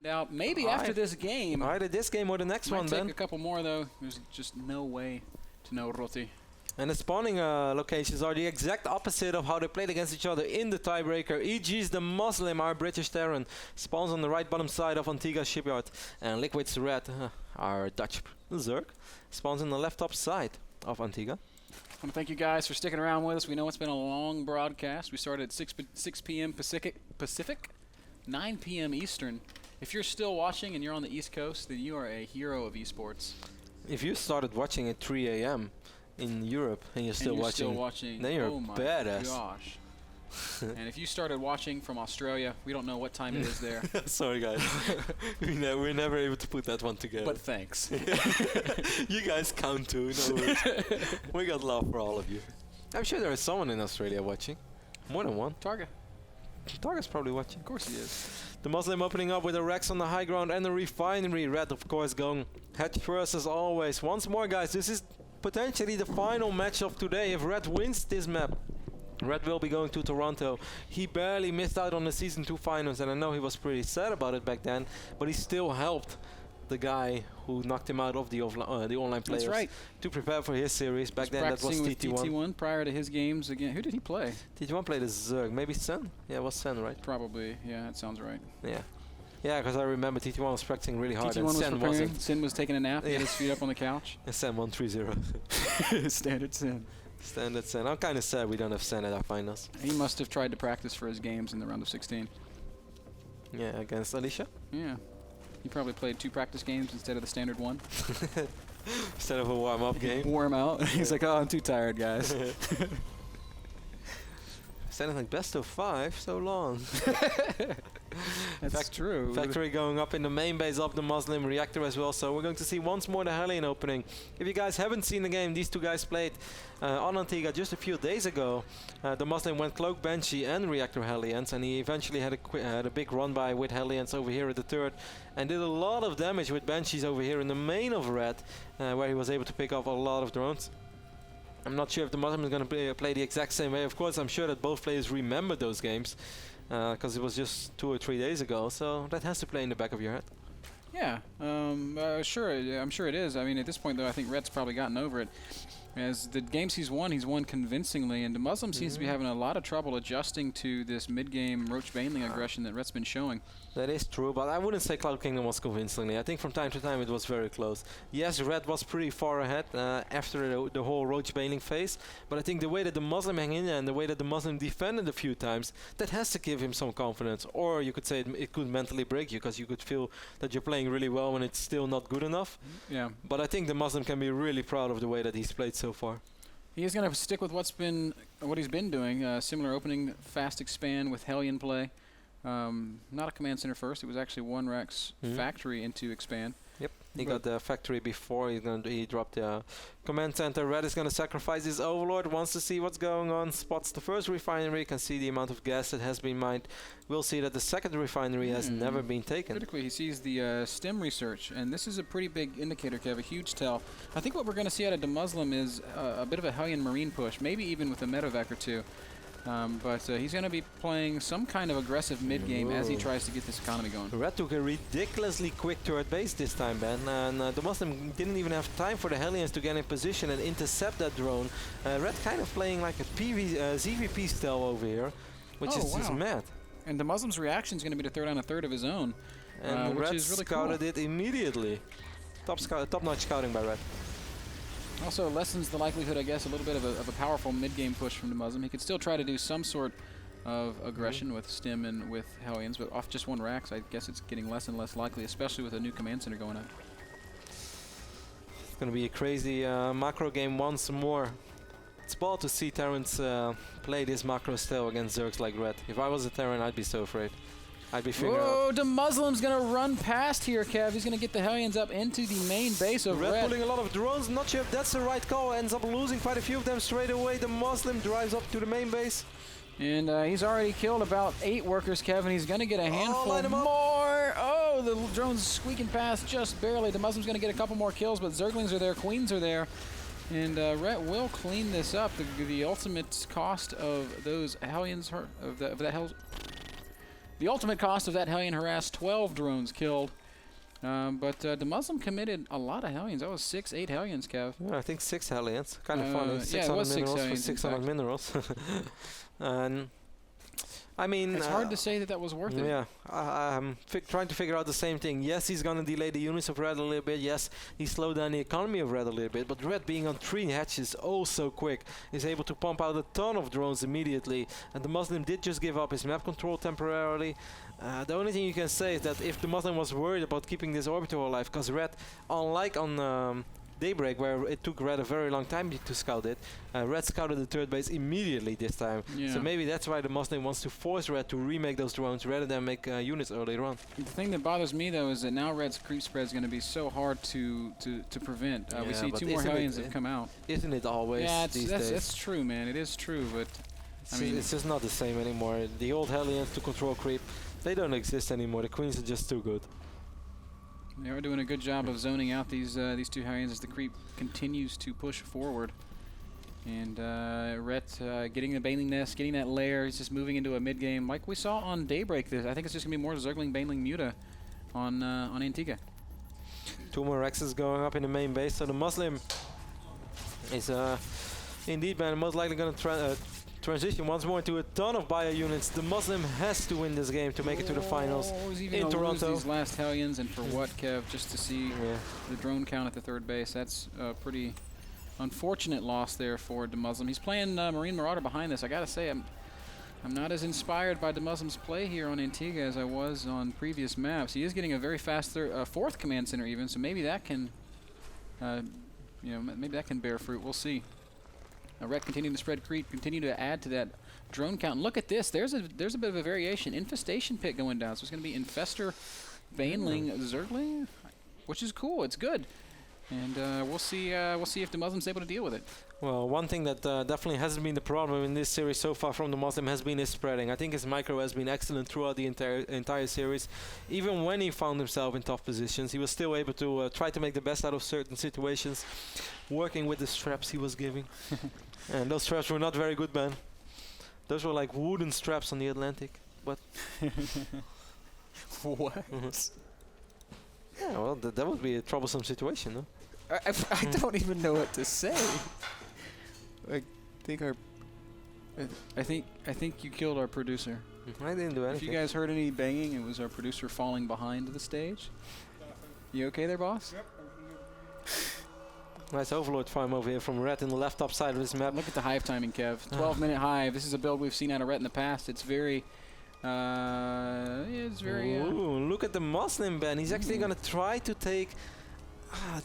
Now, maybe after this game. Either this game or the next one, then. Take a couple more, though. There's just no way to know Rotti. And the spawning locations are the exact opposite of how they played against each other in the tiebreaker. EG's DeMusliM, our British Terran, spawns on the right bottom side of Antigua's shipyard. And Liquid's Red, our Dutch Zerg, spawns on the left top side of Antigua. I want to thank you guys for sticking around with us. We know it's been a long broadcast. We started at 6 p.m. Pacific, 9 p.m. Eastern. If you're still watching and you're on the East Coast, then you are a hero of esports. If you started watching at 3 a.m. in Europe and you're still watching, then you're badass. Gosh. And if you started watching from Australia, we don't know what time it is there. Sorry, guys. We're never able to put that one together. But thanks. You guys count too. No worries. We got love for all of you. I'm sure there is someone in Australia watching. More than one. Targa's probably watching. Of course he is. DeMusliM opening up with a Rex on the high ground and a refinery. Red, of course, going head first as always. Once more, guys, this is potentially the final match of today. If Red wins this map, Red will be going to Toronto. He barely missed out on the Season 2 finals, and I know he was pretty sad about it back then, but he still helped the guy who knocked him out of the online players. That's right. To prepare for his series. Back then that was TT1. TT1 prior to his games again. Who did he play? TT1 played as Zerg. Maybe Sen? Yeah, it was Sen, right? Probably. Yeah, that sounds right. Yeah. Yeah, because I remember TT1 was practicing really hard. TT1 and was Sen preparing. wasn't. Sen was taking a nap. He had his feet up on the couch. And Sen won 3-0. Standard Sen. Standard Sen. I'm kind of sad we don't have Sen at our finals. He must have tried to practice for his games in the round of 16. Yeah, against Alicia? Yeah. He probably played 2 practice games instead of the standard one. Instead of a warm-up game. Warm out. He's like, oh, I'm too tired, guys. Sounded like best of 5, so long. That's true. Factory going up in the main base of the DeMusliM reactor as well, so we're going to see once more the Hellion opening. If you guys haven't seen the game, these two guys played on Antigua just a few days ago. DeMusliM went Cloak, Banshee and Reactor Hellions, and he eventually had a big run by with Hellions over here at the third, and did a lot of damage with Banshees over here in the main of Red, where he was able to pick off a lot of drones. I'm not sure if DeMusliM is going to play the exact same way. Of course, I'm sure that both players remember those games, because it was just 2 or 3 days ago, so that has to play in the back of your head. Yeah, sure. I'm sure it is. I mean, at this point, though, I think Red's probably gotten over it. As the games he's won convincingly, and DeMusliM seems to be having a lot of trouble adjusting to this mid-game Roach Baneling aggression that Red's been showing. That is true, but I wouldn't say Cloud Kingdom was convincingly. I think from time to time it was very close. Yes, Red was pretty far ahead after the whole Roach Baneling phase, but I think the way that DeMusliM hang in there and the way that DeMusliM defended a few times, that has to give him some confidence. Or you could say it could mentally break you, because you could feel that you're playing really well when it's still not good enough. Yeah. But I think DeMusliM can be really proud of the way that he's played so far. He is going to stick with what he's been doing. Similar opening, fast expand with Hellion play. Not a command center first. It was actually one Rex factory into expand. Yep, he got the factory before he dropped the command center. Red is going to sacrifice his Overlord, wants to see what's going on, spots the first refinery, can see the amount of gas that has been mined. We'll see that the second refinery has never been taken. Critically, he sees the STEM research, and this is a pretty big indicator, Kev, a huge tell. I think what we're going to see out of DeMusliM is a bit of a Hellion Marine push, maybe even with a medevac or two. But he's going to be playing some kind of aggressive mid-game as he tries to get this economy going. Red took a ridiculously quick third base this time, Ben, and DeMusliM didn't even have time for the Hellions to get in position and intercept that drone. Red kind of playing like a ZVP style over here, which is just mad. And DeMusliM's reaction is going to be to throw down a third of his own, and which Red is really scouted cool. it immediately. Top-notch scouting by Red. Also lessens the likelihood, I guess, a little bit of a powerful mid-game push from DeMusliM. He could still try to do some sort of aggression with Stim and with Hellions, but off just one Rax, I guess it's getting less and less likely, especially with a new command center going up. It's going to be a crazy macro game once more. It's ball to see Terrans play this macro style against Zergs like Red. If I was a Terran, I'd be so afraid. I'd be figuring out. DeMuslim's going to run past here, Kev. He's going to get the Hellions up into the main base of Red. Pulling a lot of drones. Not sure if that's the right call. Ends up losing quite a few of them straight away. DeMusliM drives up to the main base. And he's already killed about 8 workers, Kevin. He's going to get a handful more. Oh, the drone's squeaking past just barely. DeMuslim's going to get a couple more kills, but Zerglings are there, Queens are there. And Red will clean this up. The ultimate cost of those Hellions, the ultimate cost of that Hellion harass, 12 drones killed. But DeMusliM committed a lot of Hellions. That was 6-8 Hellions, Kev. Yeah, I think 6 Hellions. Kind of funny. 600 yeah, it was 6 minerals Hellions, for 600 minerals. And I mean, it's hard to say that was worth it. Yeah, I'm trying to figure out the same thing. Yes, he's going to delay the units of Red a little bit. Yes, he slowed down the economy of Red a little bit. But Red being on 3 hatches oh so quick is able to pump out a ton of drones immediately. And DeMusliM did just give up his map control temporarily. The only thing you can say is that if DeMusliM was worried about keeping this orbital alive, because Red, unlike on Daybreak, where it took Red a very long time to scout it, Red scouted the third base immediately this time. Yeah. So maybe that's why DeMusliM wants to force Red to remake those drones rather than make units earlier on. The thing that bothers me though is that now Red's creep spread is going to be so hard to prevent. We see 2 more Hellions have come out. Isn't it always? Yeah, these days? that's true, man. It is true, but I mean, it's just not the same anymore. The old Hellions to control creep, they don't exist anymore. The queens are just too good. They are doing a good job of zoning out these 2 Hellions as the creep continues to push forward. And Rhett getting the Baneling Nest, getting that lair. He's just moving into a mid-game like we saw on Daybreak. I think it's just going to be more Zergling, Baneling, Muta on Antigua. 2 more Rexes going up in the main base. So DeMusliM is indeed, man, most likely going to transition once more to a ton of bio units. DeMusliM has to win this game to make it to the finals in Toronto. These last Hellions, and for what, Kev? Just to see the drone count at the third base. That's a pretty unfortunate loss there for DeMusliM. He's playing Marine Marauder behind this. I gotta say, I'm not as inspired by DeMuslim's play here on Antigua as I was on previous maps. He is getting a very fast 4th command center even, so maybe that can, maybe that can bear fruit. We'll see. Rhett continuing to spread creep, continue to add to that drone count. And look at this. There's a bit of a variation. Infestation pit going down. So it's going to be Infester, Baneling, Zergling, which is cool. It's good. And we'll see if DeMuslim's able to deal with it. Well, one thing that definitely hasn't been the problem in this series so far from DeMusliM has been his spreading. I think his micro has been excellent throughout the entire series. Even when he found himself in tough positions, he was still able to try to make the best out of certain situations, working with the straps he was giving. And those straps were not very good, Ben. Those were like wooden straps on the Atlantic. But what? Yeah, well, that would be a troublesome situation, no? I don't even know what to say. I think you killed our producer. I didn't do anything. If you guys heard any banging, it was our producer falling behind the stage. You okay there, boss? Yep. Nice Overlord farm over here from Red in the left top side of this map. Look at the hive timing, Kev. 12-minute hive. This is a build we've seen out of Red in the past. It's very... Ooh, look at the DeMusliM, Ben. He's actually going to try to take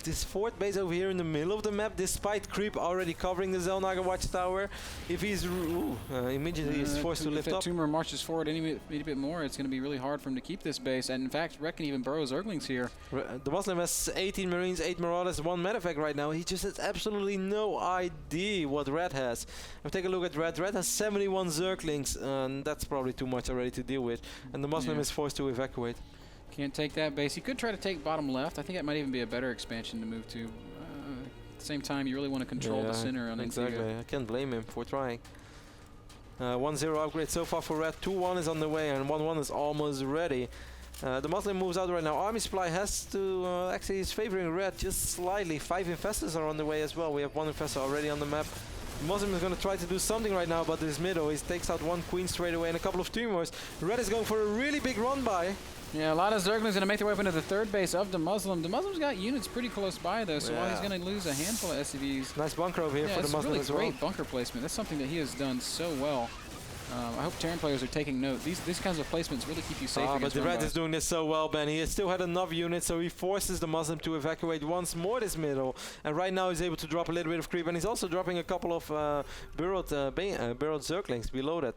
this 4th base over here in the middle of the map, despite creep already covering the Zelnaga watchtower. If he's immediately he's forced to lift up. If that tumor marches forward any bit more, it's going to be really hard for him to keep this base. And in fact, Rhett can even burrow Zerglings here. DeMusliM has 18 Marines, 8 Marauders, 1 Medevac right now. He just has absolutely no idea what Red has. If we take a look at Red, Red has 71 Zerglings, and that's probably too much already to deal with. And DeMusliM is forced to evacuate. Can't take that base. He could try to take bottom left. I think that might even be a better expansion to move to. At the same time, you really want to control the center on exactly. Antigua. I can't blame him for trying. 1-0 upgrade so far for Red. 2-1 is on the way, and 1-1 is almost ready. DeMusliM moves out right now. Army Supply has to actually is favoring Red just slightly. 5 Infestors are on the way as well. We have 1 Infestor already on the map. DeMusliM is going to try to do something right now, but this middle, he takes out 1 Queen straight away and a couple of Tumors. Red is going for a really big run by. Yeah, a lot of Zerglings going to make their way up into the third base of DeMusliM. DeMuslim's got units pretty close by, though, so while he's going to lose a handful of SCVs. Nice bunker over here for DeMusliM really as well. Great bunker placement. That's something that he has done so well. I hope Terran players are taking note. These kinds of placements really keep you safe. But the Red is doing this so well, Ben. He has still had enough units, so he forces DeMusliM to evacuate once more this middle. And right now he's able to drop a little bit of creep, and he's also dropping a couple of burrowed Zerglings below that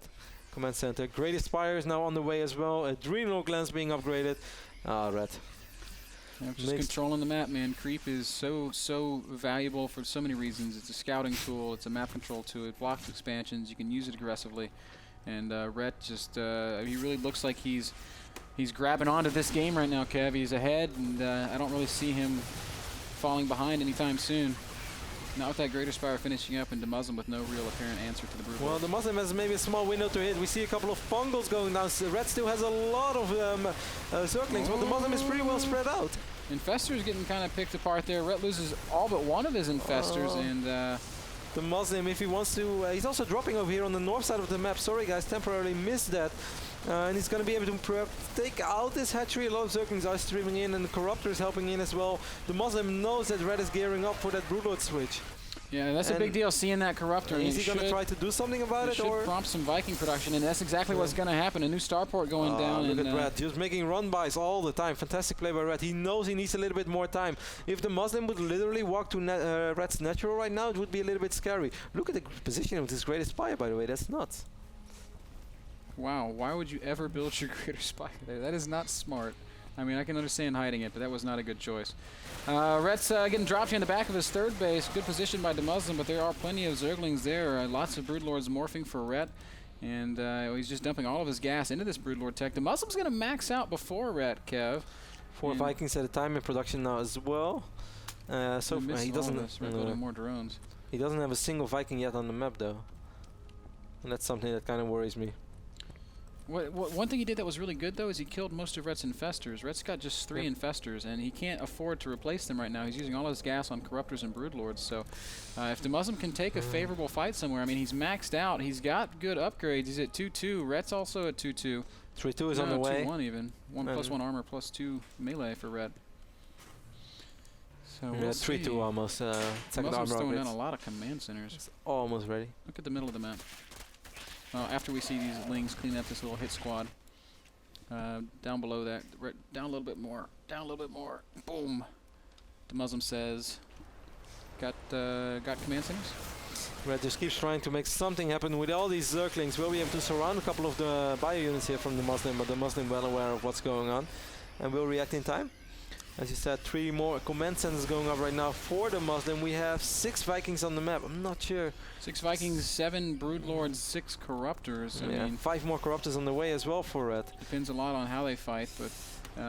command center. Greatest Spire is now on the way as well. Adrenal Glands being upgraded. Red. Yeah, just controlling the map, man. Creep is so valuable for so many reasons. It's a scouting tool. It's a map control tool. It blocks expansions. You can use it aggressively. And Rhett just, he really looks like he's grabbing onto this game right now, Kev. He's ahead, and I don't really see him falling behind anytime soon. Not with that Greater Spire finishing up, and DeMusliM with no real apparent answer to the Brood Well, Lord. DeMusliM has maybe a small window to hit. We see a couple of fungals going down. So Red still has a lot of circlings, but DeMusliM is pretty well spread out. Infestor's getting kind of picked apart there. Red loses all but one of his Infestors, and DeMusliM, if he wants to, he's also dropping over here on the north side of the map. Sorry guys, temporarily missed that. And he's going to be able to take out this hatchery. A lot of Zerglings are streaming in, and the Corruptor is helping in as well. DeMusliM knows that Red is gearing up for that Broodlord switch. yeah, that's a big deal, seeing that Corruptor. Is he going to try to do something about it? Should Or prompt some Viking production, and that's exactly what's going to happen. A new starport going down. Look and, at Red, just making run-bys all the time. Fantastic play by Red. He knows he needs a little bit more time. If DeMusliM would literally walk to Red's natural right now, it would be a little bit scary. Look at the position of this Greatest Spire, by the way. That's nuts. Wow, why would you ever build your Greater Spire there? That is not smart. I mean, I can understand hiding it, but that was not a good choice. Rhett's getting dropped here in the back of his third base. Good position by DeMusliM, but there are plenty of Zerglings there. Lots of Broodlords morphing for Rhett, and he's just dumping all of his gas into this Broodlord tech. DeMuslim's going to max out before Rhett, Kev. 4 Vikings at a time in production now as well. So far, he doesn't. More drones. He doesn't have a single Viking yet on the map, though, and that's something that kind of worries me. One thing he did that was really good, though, is he killed most of Rhett's Infestors. Rhett's got just 3 Infestors, and he can't afford to replace them right now. He's using all his gas on Corruptors and Broodlords, so if DeMusliM can take a favorable fight somewhere, I mean, he's maxed out. He's got good upgrades. He's at 2-2. Rhett's also at 2-2. 3-2 is on the way. 2-1 even. 1+1 armor, +2 melee for Rhett. So we'll 3-2 almost. Second armor throwing down upgrades. a lot of command centers. It's almost ready. Look at the middle of the map. After we see these Lings clean up this little hit squad, down below that, down a little bit more, down a little bit more, boom. DeMusliM says, got command centers? Red just keeps trying to make something happen with all these Zerglings. We'll be able to surround a couple of the bio units here from DeMusliM, but DeMusliM well aware of what's going on and will react in time. As you said, 3 more command centers going up right now for DeMusliM. We have 6 Vikings on the map. I'm not sure. 6 Vikings, 7 Broodlords, 6 Corruptors. I mean, 5 more Corruptors on the way as well for Red. Depends a lot on how they fight, but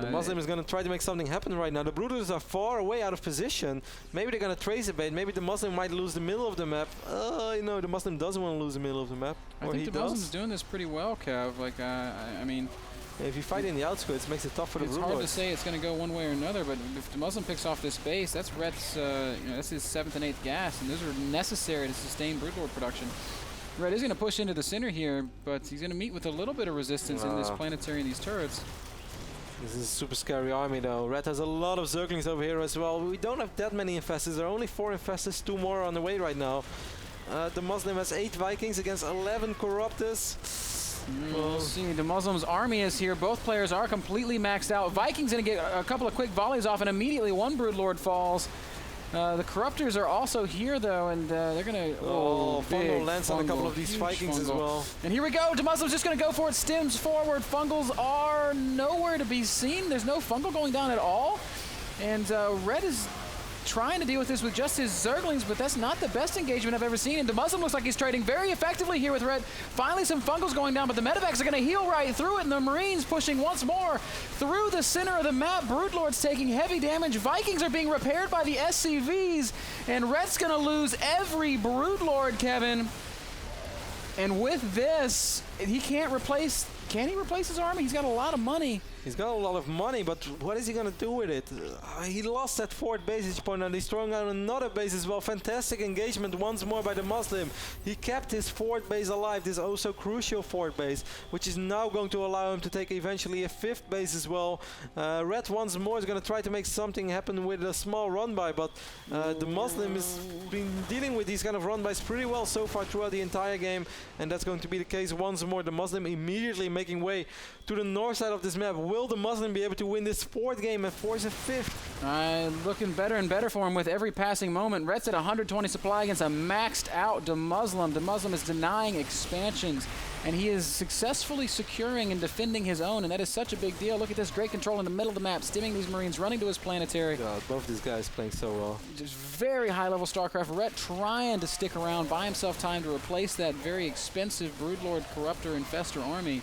DeMusliM is going to try to make something happen right now. The Broodlords are far away out of position. Maybe they're going to trace a bait. Maybe DeMusliM might lose the middle of the map. You know, DeMusliM doesn't want to lose the middle of the map. I think DeMuslim's doing this pretty well, Kev. Like, I mean, if you fight in the outskirts, it makes it tough for the Broodlords. It's hard to say it's going to go one way or another, but if DeMusliM picks off this base, that's Red's, that's his 7th and 8th gas, and those are necessary to sustain Broodlord production. Red is going to push into the center here, but he's going to meet with a little bit of resistance in this planetary and these turrets. This is a super scary army, though. Red has a lot of Zerglings over here as well. We don't have that many Infestors. There are only 4 Infestors, 2 more on the way right now. DeMusliM has 8 Vikings against 11 Corruptors. We'll see. DeMuslim's army is here. Both players are completely maxed out. Vikings going to get a couple of quick volleys off, and immediately 1 Broodlord falls. The Corruptors are also here, though, and they're going to... Fungal lands on a couple of these Vikings as well. And here we go. DeMuslim's just going to go for it. Stims forward. Fungals are nowhere to be seen. There's no Fungal going down at all. And Red is trying to deal with this with just his Zerglings, but that's not the best engagement I've ever seen. And DeMusliM looks like he's trading very effectively here with Red. Finally, some Fungals going down, but the Medevacs are going to heal right through it, and the Marines pushing once more through the center of the map. Broodlord's taking heavy damage. Vikings are being repaired by the SCVs, and Red's going to lose every Broodlord, Kevin. And with this, he can't replace... Can he replace his army? He's got a lot of money. He's got a lot of money, but what is he going to do with it? He lost that 4th base point, and he's throwing out another base as well. Fantastic engagement once more by DeMusliM. He kept his 4th base alive, this oh so crucial 4th base, which is now going to allow him to take eventually a 5th base as well. Red once more is going to try to make something happen with a small run-by, but DeMusliM has been dealing with these kind of run-bys pretty well so far throughout the entire game, and that's going to be the case once more. DeMusliM immediately making way to the north side of this map. Will DeMusliM be able to win this 4th game and force a 5th? Looking better and better for him with every passing moment. Red's at 120 supply against a maxed out DeMusliM. DeMusliM is denying expansions, and he is successfully securing and defending his own, and that is such a big deal. Look at this great control in the middle of the map, stimming these Marines, running to his planetary. God, both these guys playing so well. Just very high level StarCraft. Red trying to stick around, buy himself time to replace that very expensive Broodlord, Corruptor, Infestor army.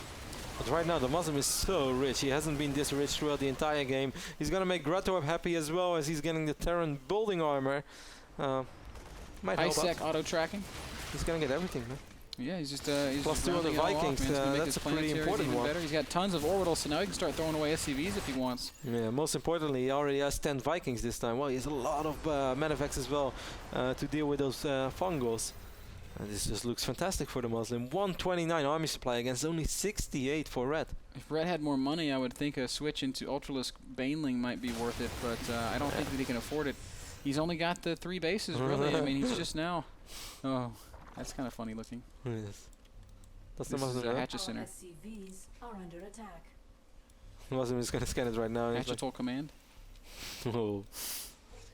But right now, DeMusliM is so rich. He hasn't been this rich throughout the entire game. He's going to make Gratorp happy as well, as he's getting the Terran building armor. Might help out. High-sec auto-tracking. He's gonna get everything, man. Yeah, he's just +2 on the Vikings. That's a pretty important one. Better. He's got tons of orbitals, so now he can start throwing away SCVs if he wants. Yeah, most importantly, he already has 10 Vikings this time. Well, he has a lot of medevacs as well to deal with those fungals. And this just looks fantastic for the Muslim. 129 army supply against only 68 for Red. If Red had more money, I would think a switch into Ultralisk Baneling might be worth it, but I don't think that he can afford it. He's only got the 3 bases, really. I mean, he's just now... Oh, that's kind of funny looking. Yes. That's this the Muslim. is a Hatchet Center. SCVs are under attack. Muslim is going to scan it right now. Hatchet command. Oh.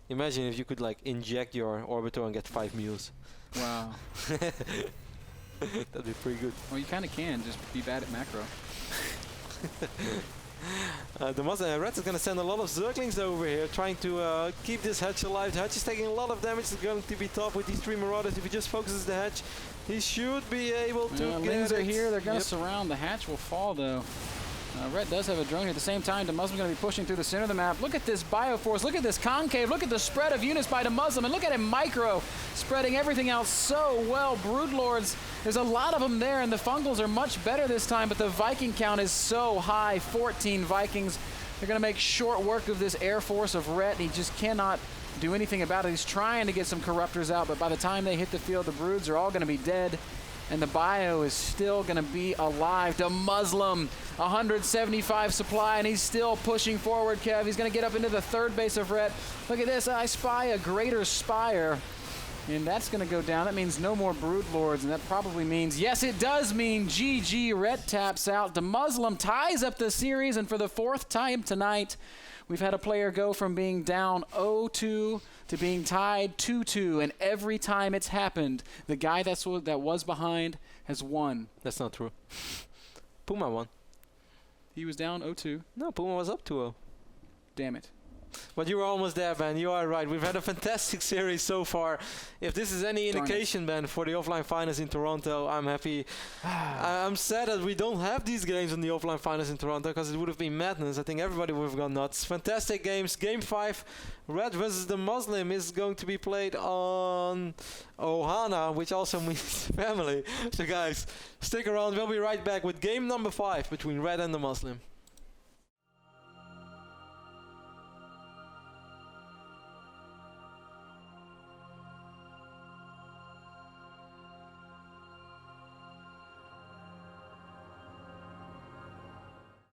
Imagine if you could like inject your orbiter and get 5 mules. Wow. That'd be pretty good. Well, you kind of can, just be bad at macro. The Muslim Red is going to send a lot of Zerglings over here, trying to keep this Hatch alive. The Hatch is taking a lot of damage. It's going to be tough with these 3 Marauders. If he just focuses the Hatch, he should be able to get Lings are here. They're going to Yep. surround. The Hatch will fall, though. Red does have a drone here. At the same time, DeMuslim's going to be pushing through the center of the map. Look at this Bioforce. Look at this Concave. Look at the spread of units by DeMuslim. And look at him micro, spreading everything out so well. Broodlords, there's a lot of them there, and the Fungals are much better this time, but the Viking count is so high. 14 Vikings. They're going to make short work of this Air Force of Ret. He just cannot do anything about it. He's trying to get some Corruptors out, but by the time they hit the field, the Broods are all going to be dead. And the bio is still going to be alive. DeMusliM, 175 supply, and he's still pushing forward, Kev. He's going to get up into the 3rd base of Ret. Look at this. I spy a Greater Spire. And that's going to go down. That means no more Broodlords, and that probably means, yes, it does mean GG. Ret taps out. DeMusliM ties up the series, and for the 4th time tonight, we've had a player go from being down 0-2 to being tied 2-2, and every time it's happened, the guy that was behind has won. That's not true. Puma won. He was down 0-2. No, Puma was up 2-0. Damn it. But you were almost there, Ben. You are right. We've had a fantastic series so far. If this is any indication, Ben, for the offline finals in Toronto, I'm happy. I'm sad that we don't have these games in the offline finals in Toronto, because it would have been madness. I think everybody would have gone nuts. Fantastic games. Game 5, Red versus DeMusliM, is going to be played on Ohana, which also means family. So guys, stick around. We'll be right back with game number 5 between Red and DeMusliM.